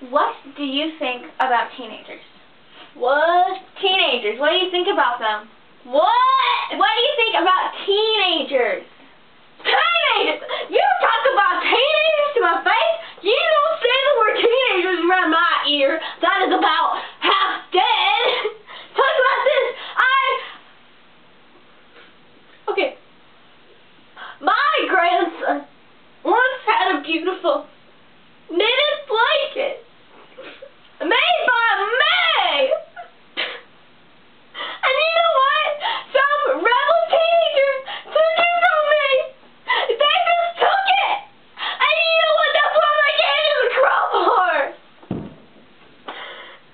What do you think about teenagers? What? Teenagers, what do you think about them? What do you think about teenagers? Teenagers! You talk about teenagers to my face? You don't say the word teenagers around my ear. That is about half dead. Talk about this. Okay. My grandson once had a beautiful knitted blanket made by me. And you know what? Some rebel teenager took it from me. They just took it. And you know what? That's why my dad is a crowbar.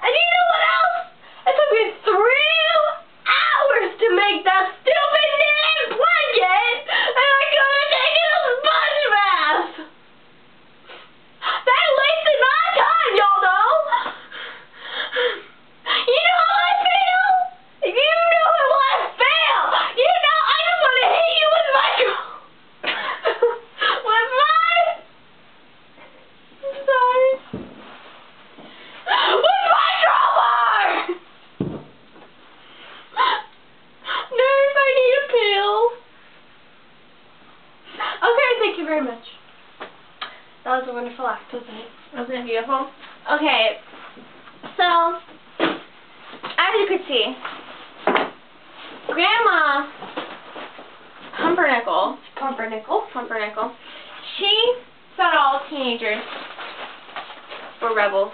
And you know what else? It took me 3 hours to make that stupid knitted blanket. And I could have taken a sponge bath. That wasted my time, y'all know. You know how I feel? You know how I feel! You know, I just want to hit you with my crowbar! Nurse, I need a pill. Okay, thank you very much. That was a wonderful act, wasn't it? Wasn't it beautiful? Okay, so, as you could see, Grandma Pumpernickel, she thought all teenagers were rebels,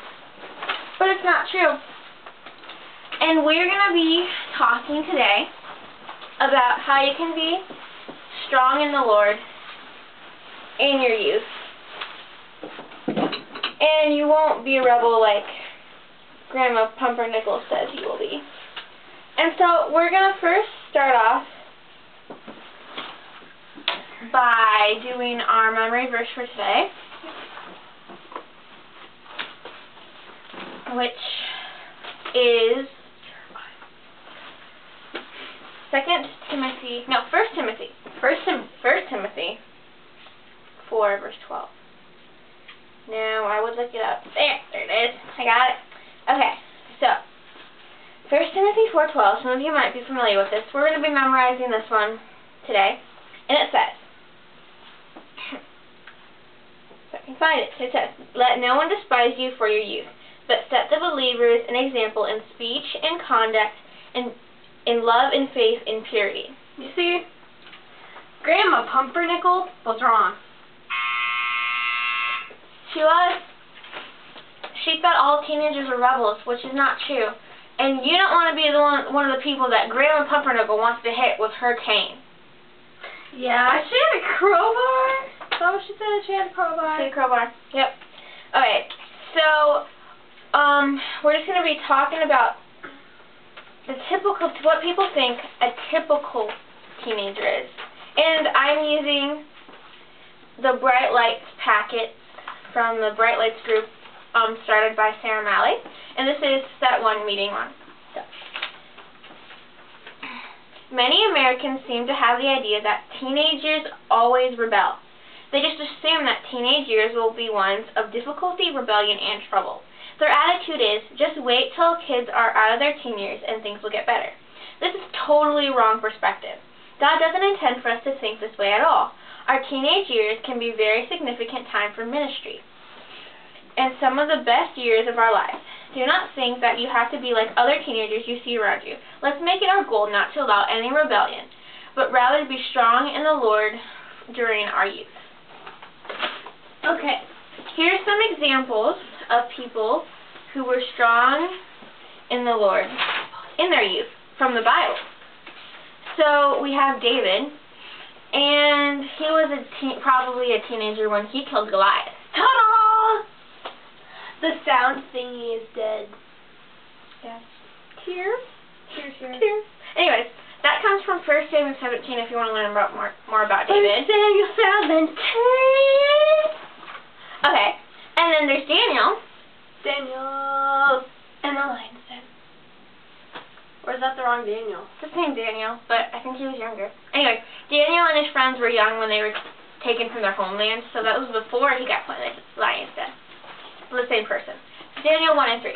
but it's not true. And we're going to be talking today about how you can be strong in the Lord in your youth. And you won't be a rebel like Grandma Pumpernickel says you will be. And so we're going to first start off by doing our memory verse for today, which is 1 Timothy 4 verse 12. Now, I would look it up. There it is. I got it. Okay, so 1 Timothy 4:12. Some of you might be familiar with this. We're going to be memorizing this one today. And it says, if I can find it, it says, "Let no one despise you for your youth, but set the believers an example in speech and conduct, and in love and faith and purity." You see, Grandma Pumpernickel was wrong. She was. She thought all teenagers were rebels, which is not true. And you don't want to be the one of the people that Grandma Pumpernickel wants to hit with her cane. Yeah, she had a crowbar. Is that what she said? She had a crowbar. She had a crowbar. Yep. Okay, so we're just going to be talking about what people think a typical teenager is. And I'm using the Bright Lights packet from the Bright Lights group started by Sarah Malley. And this is set 1, meeting 1. So, many Americans seem to have the idea that teenagers always rebel. They just assume that teenage years will be ones of difficulty, rebellion, and trouble. Their attitude is, just wait till kids are out of their teen years and things will get better. This is totally wrong perspective. God doesn't intend for us to think this way at all. Our teenage years can be a very significant time for ministry and some of the best years of our lives. Do not think that you have to be like other teenagers you see around you. Let's make it our goal not to allow any rebellion, but rather to be strong in the Lord during our youth. Okay, here's some examples of people who were strong in the Lord in their youth from the Bible. So we have David, and he was probably a teenager when he killed Goliath. Ta-da! The sound thingy is dead. Yeah. Tears? Tears. Anyways, that comes from 1 Samuel 17 if you want to learn about more about David. 1 Samuel 17. Okay, and then there's Daniel. Daniel and the lion's den. Or is that the wrong Daniel? It's the same Daniel, but I think he was younger. Anyway, Daniel and his friends were young when they were taken from their homeland, so that was before he got put in the lion's den. The same person. Daniel 1 and 3.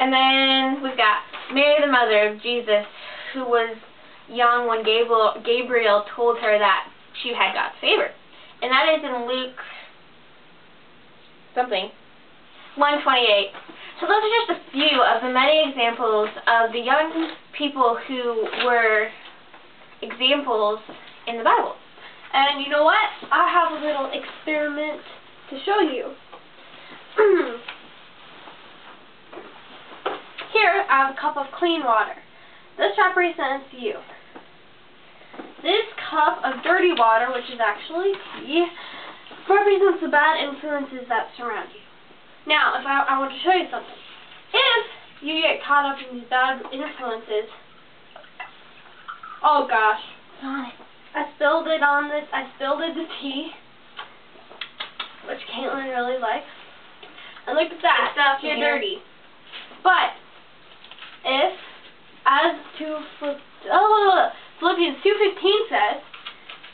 And then we've got Mary, the mother of Jesus, who was young when Gabriel told her that she had God's favor. And that is in Luke something, 1:28. So those are just a few of the many examples of the young people who were examples in the Bible. And you know what? I have a little experiment to show you. Here, I have a cup of clean water. This represents you. This cup of dirty water, which is actually tea, represents the bad influences that surround you. Now, if I want to show you something. If you get caught up in these bad influences, oh gosh, I spilled it on this. I spilled it the tea, which Kaitlynn really likes. And look at that, stuff you're dirty. But if, as Philippians 2:15 says,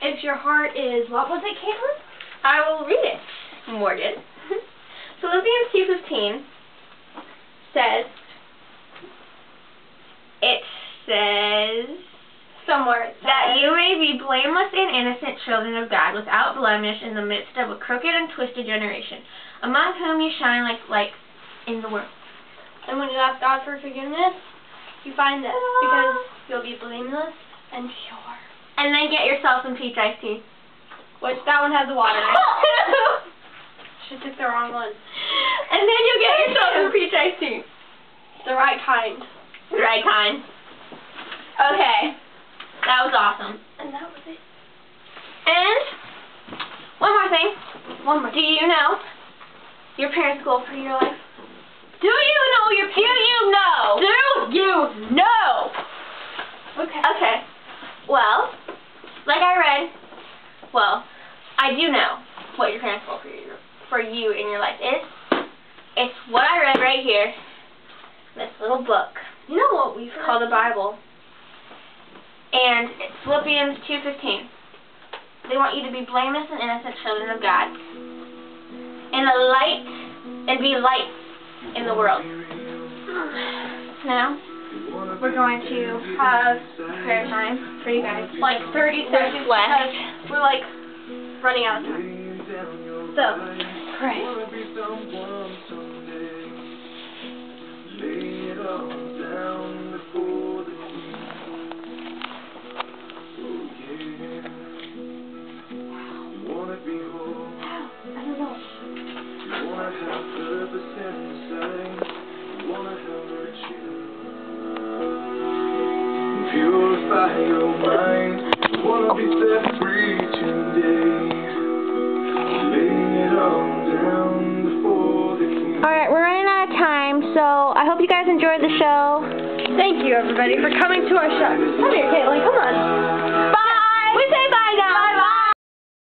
if your heart is, what was it, Kaitlynn? I will read it, Morgan. Philippians 2:15 says, somewhere it says, that you may be blameless and innocent children of God, without blemish in the midst of a crooked and twisted generation, among whom you shine like lights in the world. And when you ask God for forgiveness, you find this, because you'll be blameless and pure. And then get yourself some peach iced tea. Which, that one has the water in it. She took the wrong one. And then you get yourself some peach iced tea. The right kind. The right kind. Okay. That was awesome. And that was it. And one more thing. One more. Do you know your parents' goal for your life? Do you know your parents? Do you know? Do you know? Okay. Okay. Well, like I read, I do know what your parents' goal for you in your life is. It's what I read right here. This little book. You know what we've called the Bible. And it's Philippians 2:15. They want you to be blameless and innocent children of God. And be lights in the world. Now, we're going to have prayer time for you guys. Like 30 seconds left. We're like running out of time. So, pray. Purify your mind. I wanna be set free today. Lay it all down before the King. Alright, we're running out of time, so I hope you guys enjoyed the show. Thank you, everybody, for coming to our show. Come here, Kaitlynn, come on. Bye.